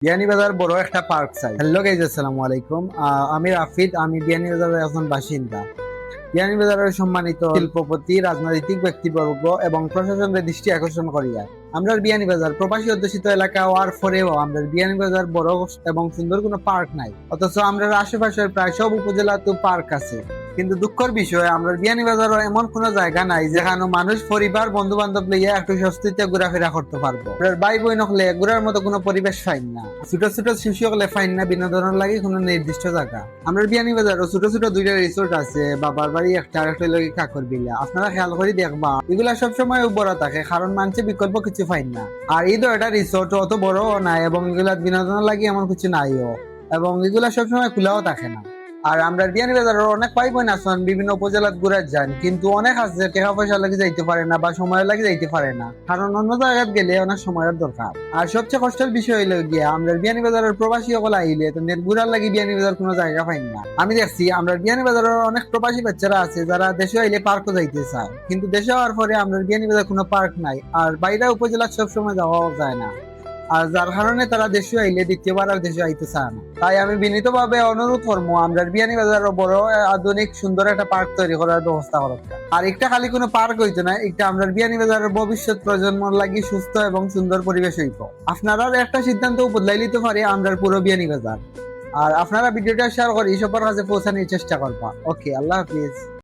বিয়ানীবাজার বড় একটা পার্ক চাই। হ্যালো গাইজ, আসসালামু আলাইকুম। আমি রাফিদ, আমি বিয়ানীবাজারের একজন বাসিন্দা। বিয়ানীবাজারের সম্মানিত শিল্পপতি, রাজনৈতিক ব্যক্তিবর্গ এবং প্রশাসনের দৃষ্টি আকর্ষণ করিয়া আমরা বিয়ানীবাজার প্রবাসী অধ্যুষিত এলাকা হওয়ার পরেও আমরা বিয়ানীবাজার বড় এবং সুন্দর কোনো পার্ক নাই, অথচ আমরা আশেপাশের প্রায় সব উপজেলাতেও পার্ক আছে। কিন্তু দুঃখের বিষয়, আমরা বিয়ানীবাজারও এমন কোনো জায়গা নাই যেখানে মানুষ পরিবার বন্ধু বান্ধব লইয়া একটু স্বস্তিতে ঘোরাফেরা করতে পারবো। আমরা ভাই বোন হলে ঘোরার মতো কোনো পরিবেশ পাইন না, ছোট ছোট শিশু হলে পাইন না বিনোদনের লাগে কোনো নির্দিষ্ট জায়গা। আমরা বিয়ানীবাজারও ছোট ছোট দুইটা রিসোর্ট আছে, বাবার বাড়ি একটা, আরেকটা লগে কাকর বিলা। আপনারা খেয়াল করে দেখবা এগুলা সবসময় বড় থাকে, কারণ মানুষের বিকল্প কিছু পাইন না। আর এই দুইটা রিসোর্ট অত বড় নাই এবং এগুলা বিনোদনের লাগে এমন কিছু নাইও, এবং এগুলা সবসময় খোলাও থাকে না। আর আমরা বিয়ানীবাজারের অনেক ভাই বোন আছেন বিভিন্ন উপজেলাত ঘুরে যান, কিন্তু অনেক আছে টাকা পয়সা লাগে যাইতে পারে না বা সময় লাগে যাইতে পারে না, কারণ অন্য জায়গায় গেলে অনেক সময়ের দরকার। আর সবচেয়ে কষ্টের বিষয় হইলো গিয়া আমরা বিয়ানীবাজারের প্রবাসী সকল আইলে তো ঘুরার লাগে বিয়ানীবাজার কোনো জায়গা পাই না। আমি দেখছি আমরা বিয়ানীবাজারের অনেক প্রবাসী বাচ্চারা আছে যারা দেশে আইলে পার্কও যাইতে চায়, কিন্তু দেশে হওয়ার পরে আমরা বিয়ানীবাজার কোনো পার্ক নাই, আর বাইরে উপজেলা সবসময় যাওয়াও যায় না। আর যার কারণে তারা দেশে আইলে দ্বিতীয়বার আর দেশে আইতে চায় না। তাই আমি বিনীতভাবে অনুরোধ করবো আমরা বিয়ানীবাজার বড় আধুনিক সুন্দর একটা পার্ক তৈরি করার ব্যবস্থা করতে। আর একটা খালি কোনো পার্ক হইতো না, একটা আমরা বিয়ানীবাজারের ভবিষ্যৎ প্রজন্মর লাগি সুস্থ এবং সুন্দর পরিবেশ হইতো। আপনারা একটা সিদ্ধান্ত বদলাই নিতে পারে আমরা পুরো বিয়ানীবাজার। আর আপনারা ভিডিওটা শেয়ার করে সবার কাছে পৌঁছানোর চেষ্টা করবা। ওকে, আল্লাহ হাফিজ।